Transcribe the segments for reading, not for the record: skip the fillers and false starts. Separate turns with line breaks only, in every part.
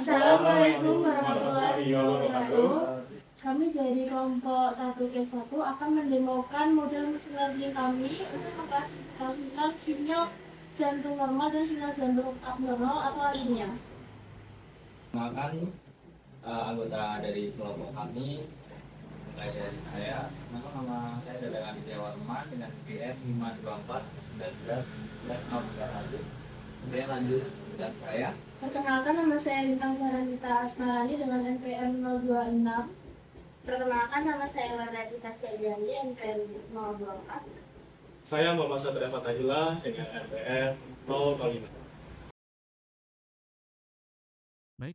Assalamualaikum warahmatullahi wabarakatuh. Kami dari kelompok 1K1 akan mendemokan model machine learning kami untuk mengklasifikasikan sinyal jantung normal dan sinyal jantung abnormal atau aritmia.
Perkenalkan anggota dari kelompok kami, mulai dari saya. Nama saya adalah Aditya Warman dengan NPM 52419 Kemudian lanjut dan saya.
Perkenalkan, nama saya Lintang Saranita Asmarani dengan NPM 026. Perkenalkan, nama saya Wardadita Syajani NPM 024.
Saya Muhammad Satria Fatahillah dengan NPM 005.
Baik,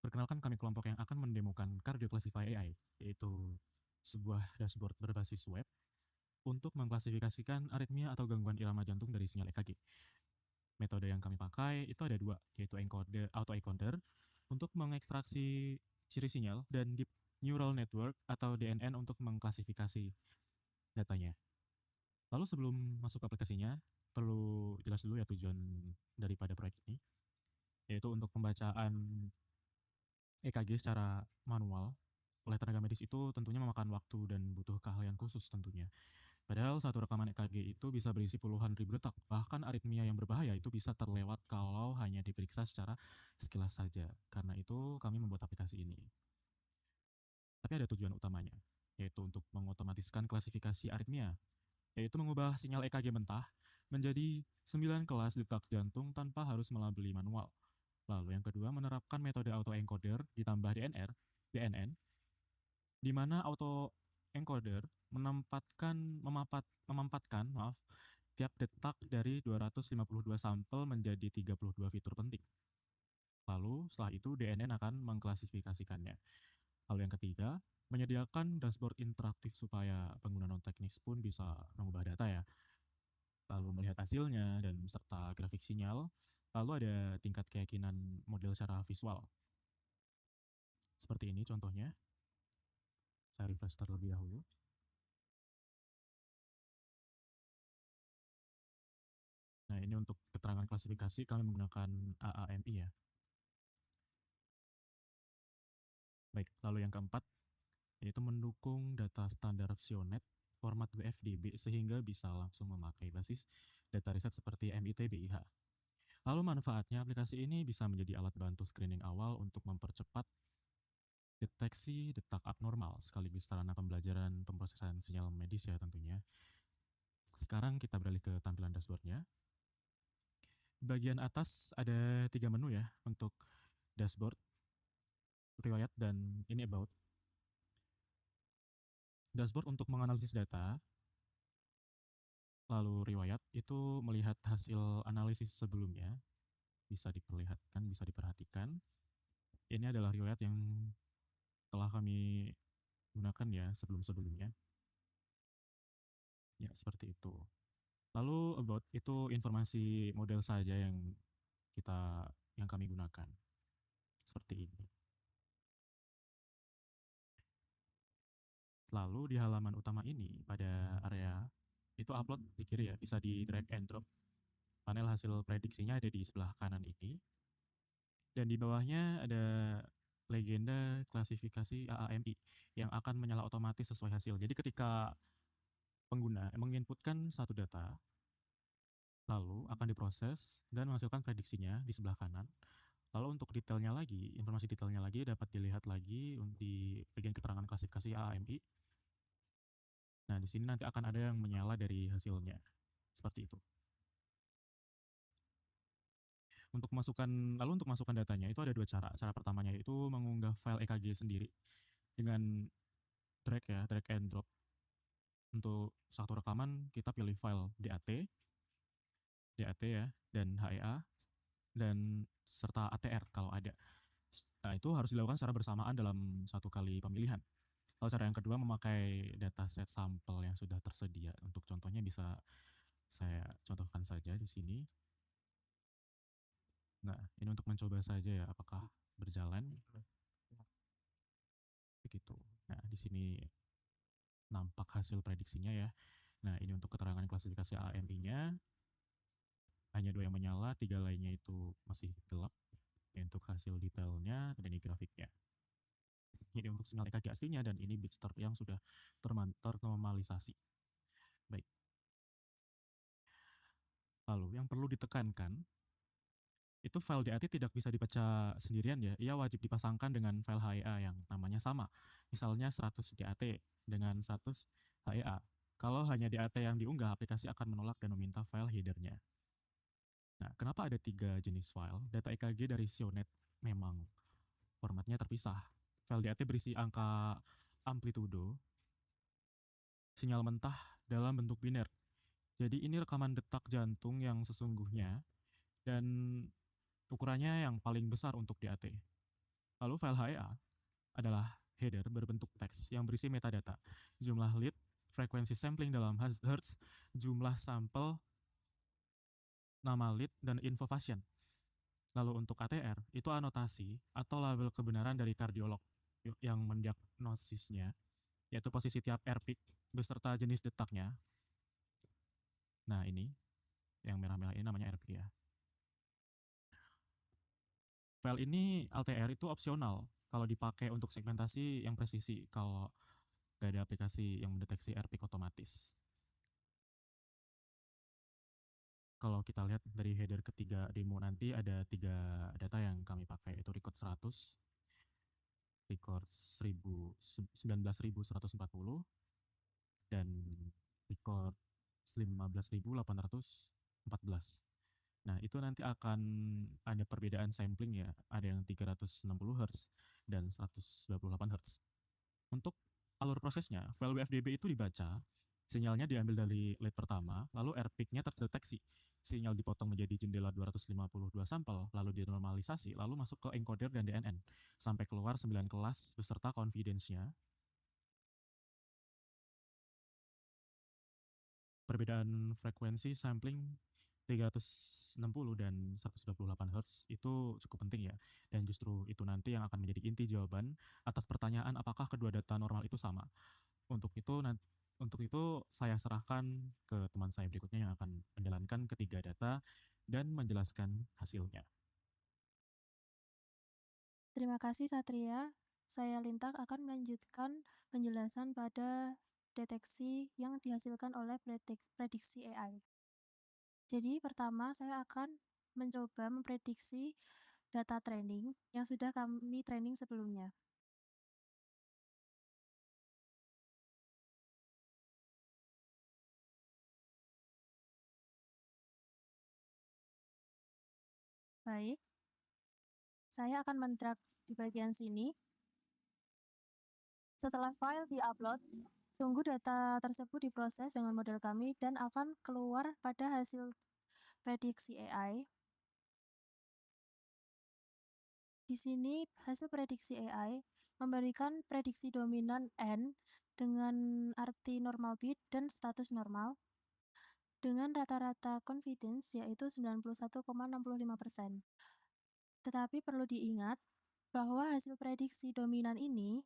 perkenalkan kami kelompok yang akan mendemokan Cardio Classify AI, yaitu sebuah dashboard berbasis web untuk mengklasifikasikan aritmia atau gangguan irama jantung dari sinyal EKG. Metode yang kami pakai itu ada dua, yaitu autoencoder untuk mengekstraksi ciri sinyal dan deep neural network atau DNN untuk mengklasifikasi datanya. Lalu sebelum masuk ke aplikasinya, perlu jelas dulu ya tujuan daripada proyek ini, yaitu untuk pembacaan EKG secara manual oleh tenaga medis itu tentunya memakan waktu dan butuh keahlian khusus tentunya. Padahal satu rekaman EKG itu bisa berisi puluhan ribu detak, bahkan aritmia yang berbahaya itu bisa terlewat kalau hanya diperiksa secara sekilas saja. Karena itu kami membuat aplikasi ini. Tapi ada tujuan utamanya, yaitu untuk mengotomatiskan klasifikasi aritmia, yaitu mengubah sinyal EKG mentah menjadi 9 kelas detak jantung tanpa harus melabeli manual. Lalu yang kedua, menerapkan metode autoencoder ditambah DNN, di mana autoencoder memampatkan tiap detak dari 252 sampel menjadi 32 fitur penting. Lalu setelah itu DNN akan mengklasifikasikannya. Lalu yang ketiga, menyediakan dashboard interaktif supaya pengguna non-teknis pun bisa mengubah data ya. Lalu melihat hasilnya dan serta grafik sinyal. Lalu ada tingkat keyakinan model secara visual. Seperti ini contohnya. Saya refresh terlebih dahulu. Nah, ini untuk keterangan klasifikasi kami menggunakan AAMI ya. Baik, lalu yang keempat, yaitu mendukung data standar Sionet format WFDB sehingga bisa langsung memakai basis data riset seperti MIT BIH. Lalu manfaatnya, aplikasi ini bisa menjadi alat bantu screening awal untuk mempercepat deteksi detak abnormal sekaligus sarana pembelajaran pemrosesan sinyal medis ya tentunya. Sekarang kita beralih ke tampilan dashboardnya. Bagian atas ada 3 menu ya untuk dashboard, riwayat, dan ini about. Dashboard untuk menganalisis data, lalu riwayat itu melihat hasil analisis sebelumnya, bisa diperlihatkan, bisa diperhatikan. Ini adalah riwayat yang telah kami gunakan ya sebelum-sebelumnya. Ya, seperti itu. Lalu about itu informasi model saja yang kami gunakan. Seperti ini. Lalu di halaman utama ini pada area itu upload di kiri ya, bisa di drag and drop. Panel hasil prediksinya ada di sebelah kanan ini. Dan di bawahnya ada legenda klasifikasi AAMI yang akan menyala otomatis sesuai hasil. Jadi ketika pengguna menginputkan satu data, lalu akan diproses dan menghasilkan prediksinya di sebelah kanan. Lalu untuk detailnya lagi, informasi detailnya lagi dapat dilihat lagi di bagian keterangan klasifikasi AAMI. Nah, di sini nanti akan ada yang menyala dari hasilnya. Seperti itu. Lalu untuk masukkan datanya itu ada dua cara. Cara pertamanya itu mengunggah file EKG sendiri dengan drag and drop. Untuk satu rekaman kita pilih file DAT ya, dan HEA, dan serta ATR kalau ada. Nah, itu harus dilakukan secara bersamaan dalam satu kali pemilihan. Lalu cara yang kedua memakai dataset sampel yang sudah tersedia. Untuk contohnya bisa saya contohkan saja di sini. Nah, ini untuk mencoba saja ya apakah berjalan. Begitu. Nah, di sini nampak hasil prediksinya ya. Nah, ini untuk keterangan klasifikasi AMI-nya. Hanya 2 yang menyala, 3 lainnya itu masih gelap. Ini untuk hasil detailnya dan ini grafiknya. Ini untuk sinyal EKG aslinya dan ini bit start yang sudah ternormalisasi. Baik. Lalu yang perlu ditekankan itu file DAT tidak bisa dibaca sendirian ya. Ia wajib dipasangkan dengan file HEA yang namanya sama. Misalnya 100 DAT dengan 100 HEA. Kalau hanya DAT yang diunggah, aplikasi akan menolak dan meminta file headernya. Nah, kenapa ada 3 jenis file? Data EKG dari Sionet memang formatnya terpisah. File DAT berisi angka amplitudo, sinyal mentah dalam bentuk biner. Jadi ini rekaman detak jantung yang sesungguhnya dan ukurannya yang paling besar untuk DAT. Lalu file HEA adalah header berbentuk teks yang berisi metadata, jumlah lead, frekuensi sampling dalam hertz, jumlah sampel, nama lead, dan info pasien. Lalu untuk ATR, itu anotasi atau label kebenaran dari kardiolog yang mendiagnosisnya, yaitu posisi tiap air peak beserta jenis detaknya. Nah ini, yang merah-merah ini namanya air peak ya. File ini LTR itu opsional kalau dipakai untuk segmentasi yang presisi, kalau gak ada aplikasi yang mendeteksi air peak otomatis. Kalau kita lihat dari header ketiga demo nanti ada 3 data yang kami pakai, yaitu record 100, record 19.140, dan record 15.814. Nah, itu nanti akan ada perbedaan sampling ya, ada yang 360 Hz dan 128 Hz. Untuk alur prosesnya, file WFDB itu dibaca, sinyalnya diambil dari lead pertama, lalu air peak-nya terdeteksi. Sinyal dipotong menjadi jendela 252 sampel, lalu dinormalisasi, lalu masuk ke encoder dan DNN, sampai keluar 9 kelas beserta confidence-nya. Perbedaan frekuensi sampling 360 dan 128 Hz itu cukup penting ya, dan justru itu nanti yang akan menjadi inti jawaban atas pertanyaan apakah kedua data normal itu sama. Untuk itu saya serahkan ke teman saya berikutnya yang akan menjalankan ketiga data dan menjelaskan hasilnya.
Terima kasih Satria. Saya Lintar akan melanjutkan penjelasan pada deteksi yang dihasilkan oleh prediksi AI. Jadi pertama saya akan mencoba memprediksi data training yang sudah kami training sebelumnya. Baik, saya akan mendrag di bagian sini. Setelah file di-upload, tunggu data tersebut diproses dengan model kami dan akan keluar pada hasil prediksi AI. Di sini hasil prediksi AI memberikan prediksi dominan N dengan arti normal bit dan status normal dengan rata-rata confidence yaitu 91,65%. Tetapi perlu diingat bahwa hasil prediksi dominan ini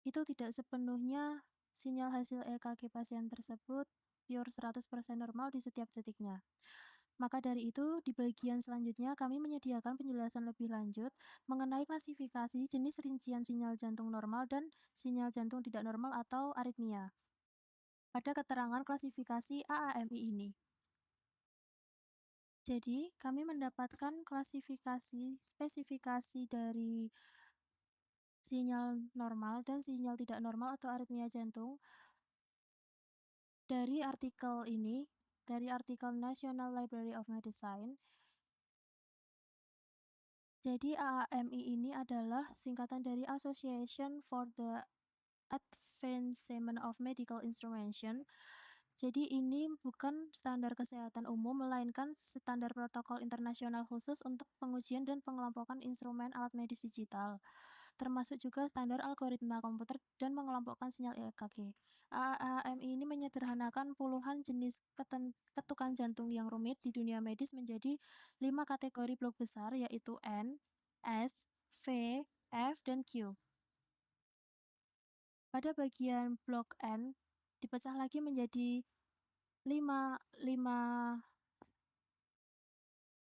itu tidak sepenuhnya sinyal hasil EKG pasien tersebut pure 100% normal di setiap detiknya. Maka dari itu, di bagian selanjutnya kami menyediakan penjelasan lebih lanjut mengenai klasifikasi jenis rincian sinyal jantung normal dan sinyal jantung tidak normal atau aritmia pada keterangan klasifikasi AAMI ini. Jadi, kami mendapatkan klasifikasi spesifikasi dari sinyal normal dan sinyal tidak normal atau aritmia jantung dari artikel ini, dari artikel National Library of Medicine. Jadi AAMI ini adalah singkatan dari Association for the Advancement of Medical Instrumentation. Jadi ini bukan standar kesehatan umum, melainkan standar protokol internasional khusus untuk pengujian dan pengelompokan instrumen alat medis digital, termasuk juga standar algoritma komputer dan mengelompokkan sinyal EKG. AAMI ini menyederhanakan puluhan jenis ketukan jantung yang rumit di dunia medis menjadi 5 kategori blok besar, yaitu N, S, V, F, dan Q. Pada bagian blok N dipecah lagi menjadi 5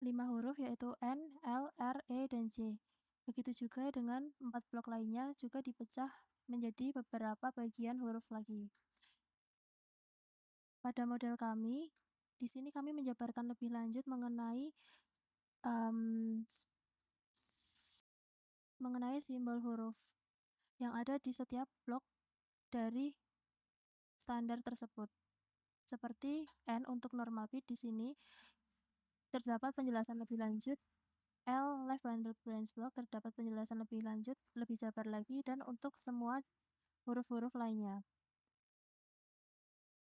5 huruf yaitu N, L, R, E, dan J. Begitu juga dengan 4 blok lainnya juga dipecah menjadi beberapa bagian huruf lagi. Pada model kami, di sini kami menjabarkan lebih lanjut mengenai mengenai simbol huruf yang ada di setiap blok dari standar tersebut. Seperti N untuk normal bit di sini terdapat penjelasan lebih lanjut. L left bundle branch block terdapat penjelasan lebih lanjut, lebih jabar lagi, dan untuk semua huruf-huruf lainnya.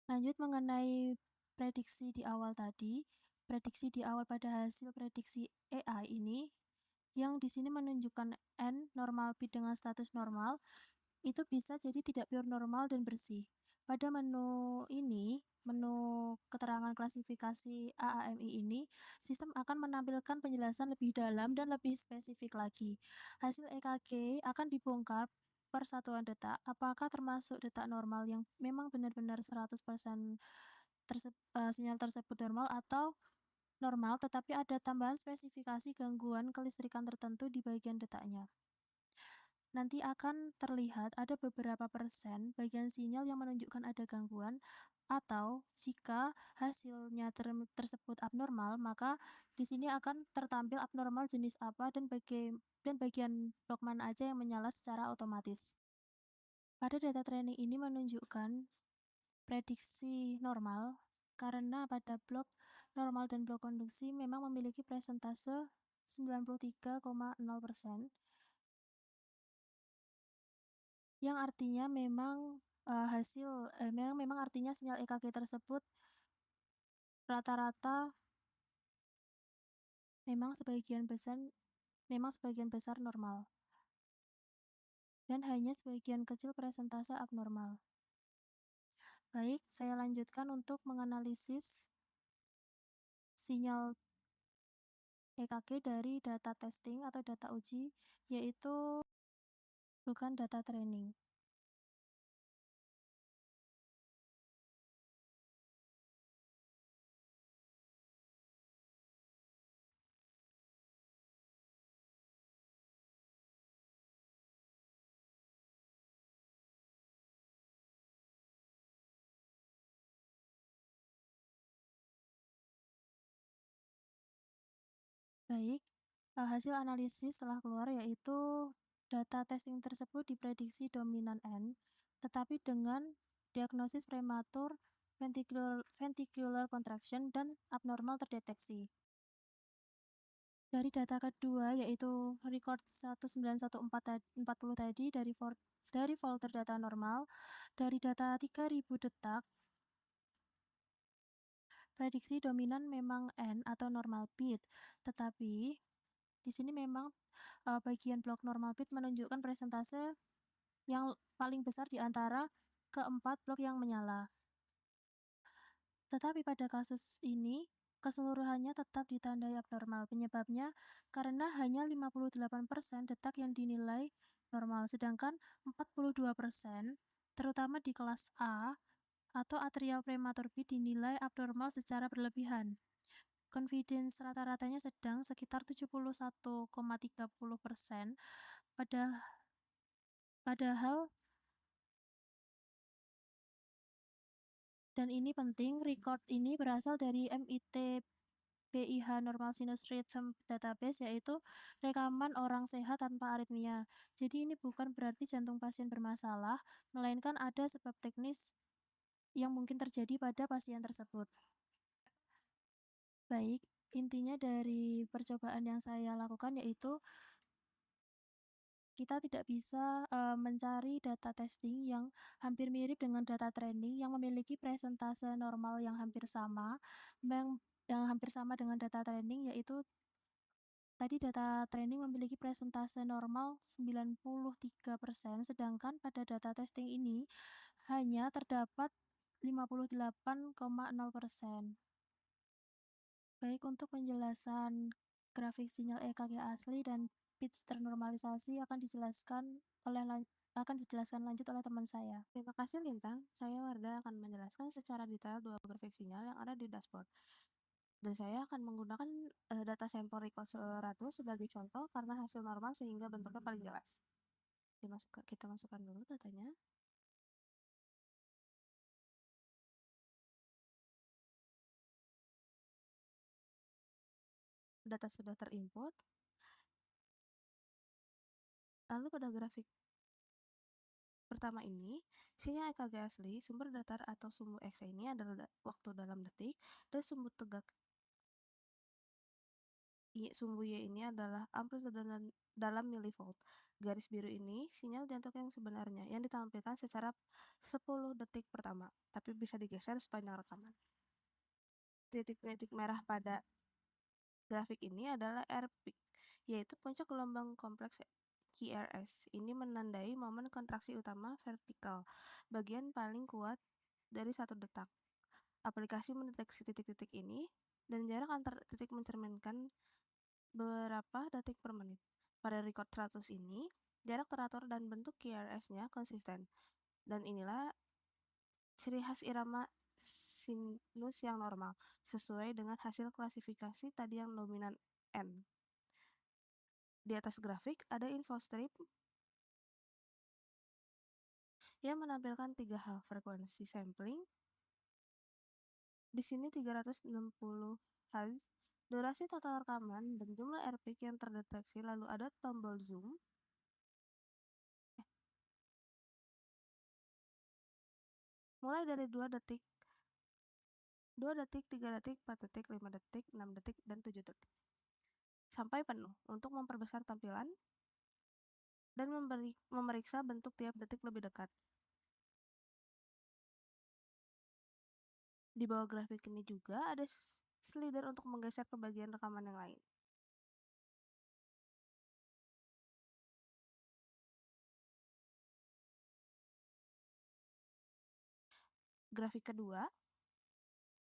Lanjut mengenai prediksi di awal tadi, prediksi di awal pada hasil prediksi AI ini, yang di sini menunjukkan N normal bit dengan status normal, itu bisa jadi tidak pure normal dan bersih. Pada menu ini, menu keterangan klasifikasi AAMI ini, sistem akan menampilkan penjelasan lebih dalam dan lebih spesifik lagi. Hasil EKG akan dibongkar per satuan detak, apakah termasuk detak normal yang memang benar-benar 100% sinyal tersebut normal atau normal tetapi ada tambahan spesifikasi gangguan kelistrikan tertentu di bagian detaknya. Nanti akan terlihat ada beberapa persen bagian sinyal yang menunjukkan ada gangguan, atau jika hasilnya tersebut abnormal, maka di sini akan tertampil abnormal jenis apa dan bagian blok mana aja yang menyala secara otomatis. Pada data training ini menunjukkan prediksi normal karena pada blok normal dan blok konduksi memang memiliki presentase 93,0%, yang artinya memang memang artinya sinyal EKG tersebut rata-rata memang sebagian besar normal dan hanya sebagian kecil presentase abnormal. Baik, saya lanjutkan untuk menganalisis sinyal EKG dari data testing atau data uji, yaitu bukan data training. Baik, hasil analisis telah keluar yaitu data testing tersebut diprediksi dominan N, tetapi dengan diagnosis prematur ventricular contraction dan abnormal terdeteksi. Dari data kedua yaitu record 191440 tadi dari folder data normal, dari data 3000 detak, prediksi dominan memang N atau normal bit, tetapi di sini memang bagian blok normal bit menunjukkan presentase yang paling besar di antara keempat blok yang menyala. Tetapi pada kasus ini, keseluruhannya tetap ditandai abnormal. Penyebabnya karena hanya 58% detak yang dinilai normal, sedangkan 42%, terutama di kelas A atau atrial prematur bit dinilai abnormal secara berlebihan. Confidence rata-ratanya sedang sekitar 71,30%, padahal dan ini penting, record ini berasal dari MIT BIH Normal Sinus Rhythm Database, yaitu rekaman orang sehat tanpa aritmia. Jadi ini bukan berarti jantung pasien bermasalah, melainkan ada sebab teknis yang mungkin terjadi pada pasien tersebut. Baik, intinya dari percobaan yang saya lakukan yaitu kita tidak bisa mencari data testing yang hampir mirip dengan data training yang memiliki presentase normal yang hampir sama, yang hampir sama dengan data training, yaitu tadi data training memiliki presentase normal 93%, sedangkan pada data testing ini hanya terdapat 58,0%. Baik, untuk penjelasan grafik sinyal EKG asli dan pitch ternormalisasi akan dijelaskan lanjut oleh teman saya.
Terima kasih Lintang, saya Wardah akan menjelaskan secara detail dua grafik sinyal yang ada di dashboard.
Dan saya akan menggunakan data sampel recall 100 sebagai contoh karena hasil normal sehingga bentuknya paling jelas. Kita masukkan dulu datanya. Data sudah terinput. Lalu pada grafik pertama ini, sinyal EKG asli, sumber datar atau sumbu X ini adalah waktu dalam detik, dan sumbu tegak sumbu Y ini adalah amplitude dalam milivolt. Garis biru ini sinyal jantung yang sebenarnya, yang ditampilkan secara 10 detik pertama, tapi bisa digeser sepanjang rekaman. Titik-titik merah pada grafik ini adalah R peak, yaitu puncak gelombang kompleks QRS. Ini menandai momen kontraksi utama vertikal, bagian paling kuat dari 1 detak. Aplikasi mendeteksi titik-titik ini, dan jarak antar titik mencerminkan beberapa detik per menit. Pada record 100 ini, jarak teratur dan bentuk QRS-nya konsisten. Dan inilah ciri khas irama sinus yang normal, sesuai dengan hasil klasifikasi tadi yang dominan N. Di atas grafik ada info strip yang menampilkan 3 hal: frekuensi sampling, di sini 360 Hz, durasi total rekaman, dan jumlah R peak yang terdeteksi. Lalu ada tombol zoom. Mulai dari 2 detik, 3 detik, 4 detik, 5 detik, 6 detik, dan 7 detik. Sampai penuh untuk memperbesar tampilan dan memeriksa bentuk tiap detik lebih dekat. Di bawah grafik ini juga ada slider untuk menggeser ke bagian rekaman yang lain. Grafik kedua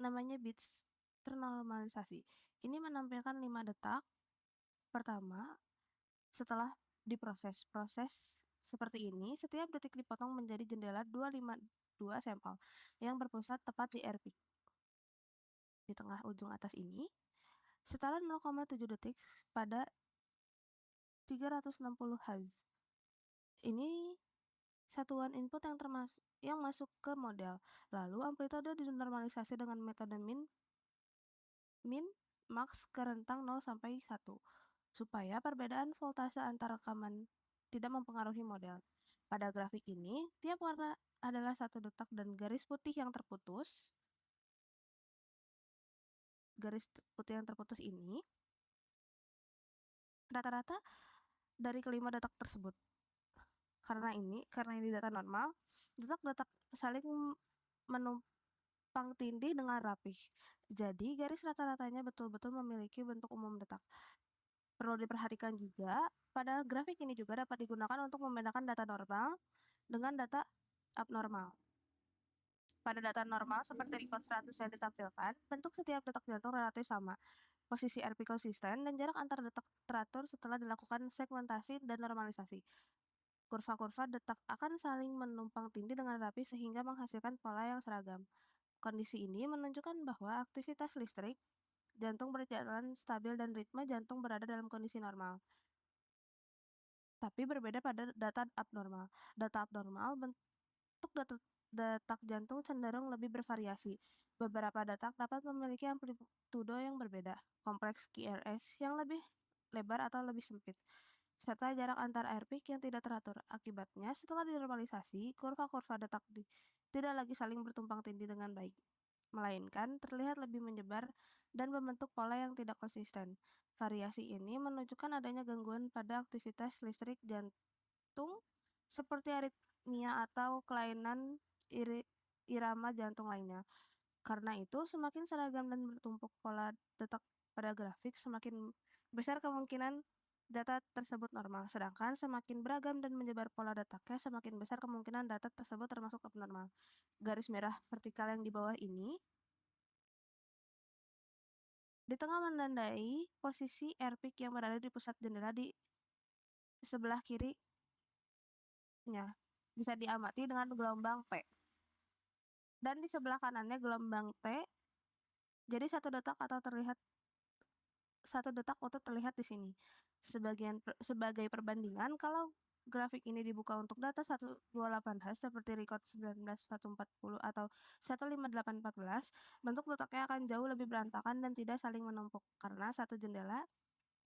namanya bits ternormalisasi. Ini menampilkan 5 detak pertama setelah diproses. Proses seperti ini, setiap detik dipotong menjadi jendela 252 sampel yang berpusat tepat di R peak. Di tengah ujung atas ini, setara 0,7 detik pada 360 Hz. Ini satuan input yang masuk ke model. Lalu amplitude dinormalisasi dengan metode min max ke rentang 0 sampai 1 supaya perbedaan voltase antar rekaman tidak mempengaruhi model. Pada grafik ini, tiap warna adalah 1 detak dan garis putih yang terputus. Garis putih yang terputus ini rata-rata dari kelima detak tersebut. Karena ini data normal, detak-detak saling menumpang tindih dengan rapih. Jadi, garis rata-ratanya betul-betul memiliki bentuk umum detak. Perlu diperhatikan juga, pada grafik ini juga dapat digunakan untuk membedakan data normal dengan data abnormal. Pada data normal, seperti record 100 yang ditampilkan, bentuk setiap detak jantung relatif sama, posisi RP konsisten, dan jarak antar detak teratur setelah dilakukan segmentasi dan normalisasi. Kurva-kurva detak akan saling menumpang tindih dengan rapi sehingga menghasilkan pola yang seragam. Kondisi ini menunjukkan bahwa aktivitas listrik jantung berjalan stabil dan ritme jantung berada dalam kondisi normal. Tapi berbeda pada data abnormal. Data abnormal, bentuk detak jantung cenderung lebih bervariasi. Beberapa detak dapat memiliki amplitudo yang berbeda, kompleks QRS yang lebih lebar atau lebih sempit, serta jarak antar R peak yang tidak teratur. Akibatnya, setelah dinormalisasi, kurva-kurva detak tidak lagi saling bertumpang tindih dengan baik, melainkan terlihat lebih menyebar dan membentuk pola yang tidak konsisten. Variasi ini menunjukkan adanya gangguan pada aktivitas listrik jantung seperti aritmia atau kelainan irama jantung lainnya. Karena itu, semakin seragam dan bertumpuk pola detak pada grafik, semakin besar kemungkinan data tersebut normal. Sedangkan semakin beragam dan menyebar pola detaknya, semakin besar kemungkinan data tersebut termasuk abnormal. Garis merah vertikal yang di bawah ini di tengah menandai posisi R peak yang berada di pusat jendela di sebelah kirinya. Bisa diamati dengan gelombang P. Dan di sebelah kanannya gelombang T
Jadi 1 detak untuk terlihat di sini. Sebagai perbandingan, kalau grafik ini dibuka untuk data 128Hz seperti record 19140 atau 15814, bentuk detaknya akan jauh lebih berantakan dan tidak saling menumpuk karena satu jendela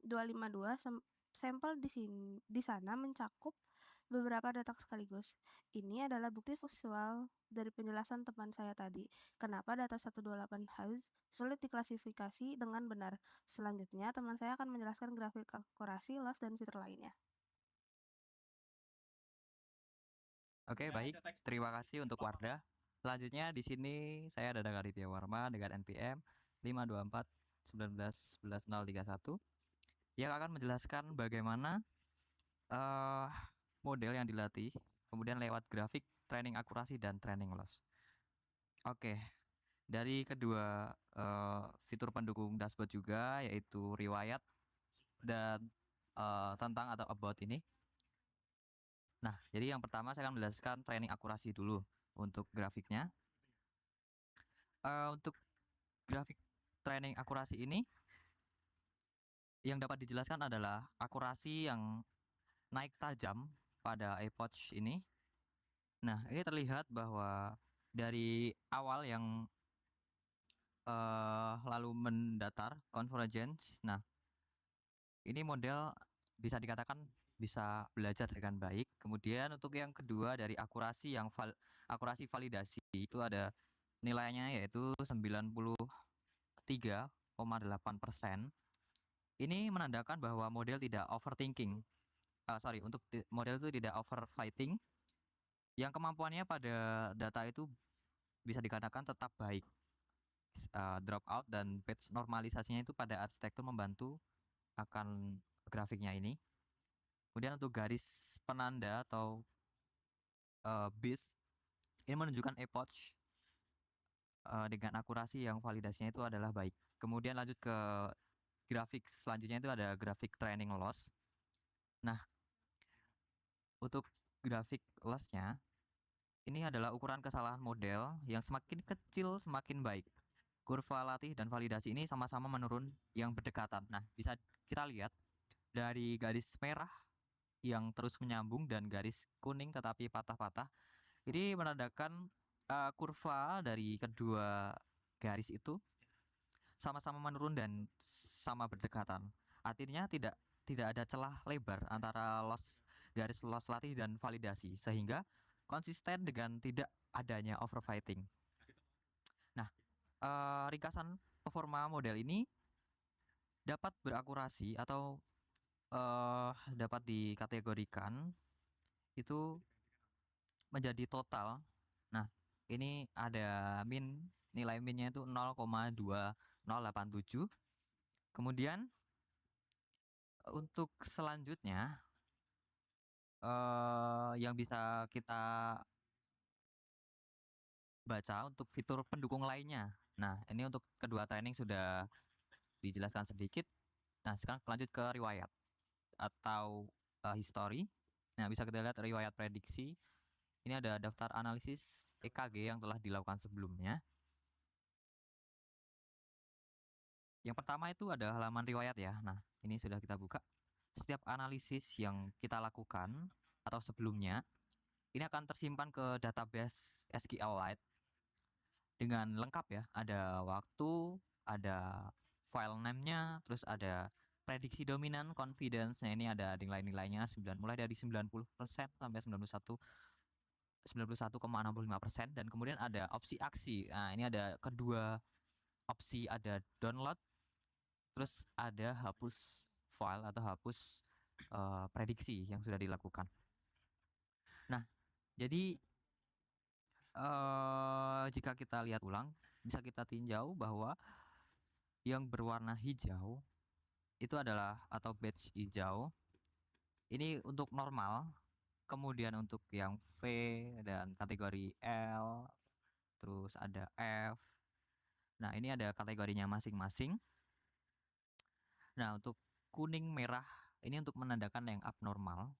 252 sampel di sana mencakup beberapa detak sekaligus. Ini adalah bukti visual dari penjelasan teman saya tadi. Kenapa data 128Hz sulit diklasifikasi dengan benar. Selanjutnya, teman saya akan menjelaskan grafik akurasi, loss, dan fitur lainnya.
Oke, baik. Terima kasih untuk Wardah. Selanjutnya di sini saya ada Raditya Warma dengan NPM 524 19 11 031 yang akan menjelaskan bagaimana model yang dilatih, kemudian lewat grafik, training akurasi, dan training loss. Oke, dari kedua fitur pendukung dashboard juga, yaitu riwayat dan tentang atau about ini. Nah, jadi yang pertama saya akan menjelaskan training akurasi dulu untuk grafiknya. Untuk grafik training akurasi ini, yang dapat dijelaskan adalah akurasi yang naik tajam pada epoch ini. Nah, ini terlihat bahwa dari awal yang lalu mendatar convergence. Nah, ini model bisa dikatakan bisa belajar dengan baik. Kemudian untuk yang kedua dari akurasi akurasi validasi itu ada nilainya yaitu 93,8%. Ini menandakan bahwa model tidak overthinking. Untuk model itu tidak overfitting. Yang kemampuannya pada data itu bisa dikatakan tetap baik. Dropout dan patch normalisasinya itu pada arsitektur membantu akan grafiknya ini. Kemudian untuk garis penanda atau BIS ini menunjukkan epoch dengan akurasi yang validasinya itu adalah baik. Kemudian lanjut ke grafik selanjutnya itu ada grafik training loss. Nah, untuk grafik lossnya ini adalah ukuran kesalahan model yang semakin kecil semakin baik. Kurva latih dan validasi ini sama-sama menurun yang berdekatan. Nah, bisa kita lihat dari garis merah yang terus menyambung dan garis kuning tetapi patah-patah. Ini menandakan kurva dari kedua garis itu sama-sama menurun dan sama berdekatan. Artinya tidak ada celah lebar antara garis loss latih dan validasi sehingga konsisten dengan tidak adanya overfitting. Nah, ringkasan performa model ini dapat berakurasi atau dapat dikategorikan itu menjadi total. Nah, ini ada nilai minnya itu 0,2087. Kemudian untuk selanjutnya yang bisa kita baca untuk fitur pendukung lainnya. Nah, ini untuk kedua training sudah dijelaskan sedikit. Nah, sekarang lanjut ke riwayat atau history. Nah, bisa kita lihat riwayat prediksi. Ini ada daftar analisis EKG yang telah dilakukan sebelumnya. Yang pertama itu ada halaman riwayat ya. Nah, ini sudah kita buka. Setiap analisis yang kita lakukan atau sebelumnya ini akan tersimpan ke database SQLite dengan lengkap ya. Ada waktu, ada file name-nya, terus ada prediksi dominan, confidence. Nah, ini ada nilai-nilainya mulai dari 90% sampai 91,65%, dan kemudian ada opsi aksi. Nah, ini ada kedua opsi, ada download, terus ada hapus file atau hapus prediksi yang sudah dilakukan. Nah, jadi jika kita lihat ulang, bisa kita tinjau bahwa yang berwarna hijau itu adalah atau batch hijau ini untuk normal. Kemudian untuk yang V dan kategori L, terus ada F. Nah, ini ada kategorinya masing-masing. Nah, untuk kuning merah ini untuk menandakan yang abnormal.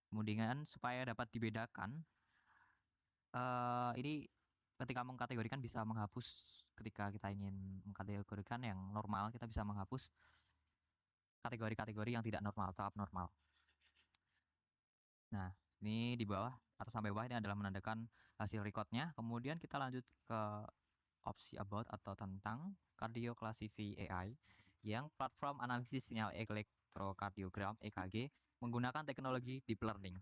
Kemudian supaya dapat dibedakan, ini ketika mengkategorikan bisa menghapus, ketika kita ingin mengkategorikan yang normal, kita bisa menghapus kategori-kategori yang tidak normal atau abnormal. Nah, ini di bawah atau sampai bawah ini adalah menandakan hasil recordnya. Kemudian kita lanjut ke opsi about atau tentang Cardio Classify AI yang platform analisis sinyal elektrokardiogram EKG menggunakan teknologi deep learning.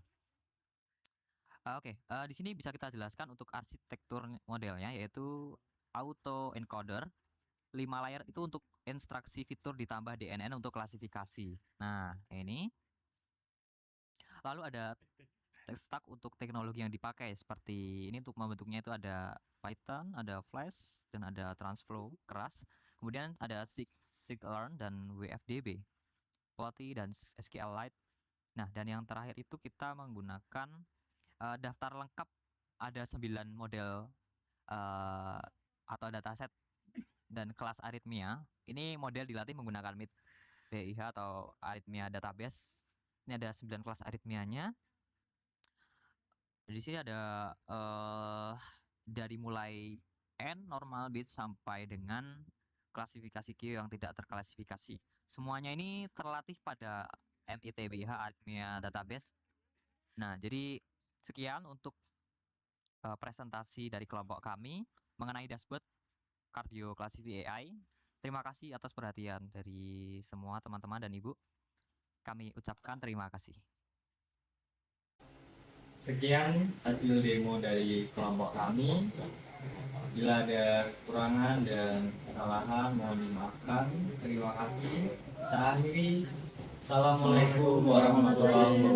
Oke, di sini bisa kita jelaskan untuk arsitektur modelnya, yaitu auto encoder 5 layer itu untuk instruksi fitur ditambah DNN untuk klasifikasi. Nah, ini lalu ada stack untuk teknologi yang dipakai seperti ini. Untuk membentuknya itu ada Python, ada Flash, dan ada TransFlow keras. Kemudian ada scikit-learn dan WFDB, POTI dan SQLite. Nah, dan yang terakhir itu kita menggunakan daftar lengkap, ada 9 model atau dataset dan kelas aritmia. Ini model dilatih menggunakan MIT BIH atau Arrhythmia Database. Ini ada 9 kelas aritmianya. Di sini ada dari mulai N normal bit sampai dengan klasifikasi Q yang tidak terklasifikasi. Semuanya ini terlatih pada MITBH Arrhythmia Database. Nah, jadi sekian untuk presentasi dari kelompok kami mengenai dashboard Cardio Classify AI. Terima kasih atas perhatian dari semua teman-teman dan Ibu. Kami ucapkan terima kasih.
Sekian hasil demo dari kelompok kami. Bila ada kekurangan dan kesalahan mohon dimaafkan. Terima kasih. Kita akhiri. Assalamualaikum warahmatullahi wabarakatuh.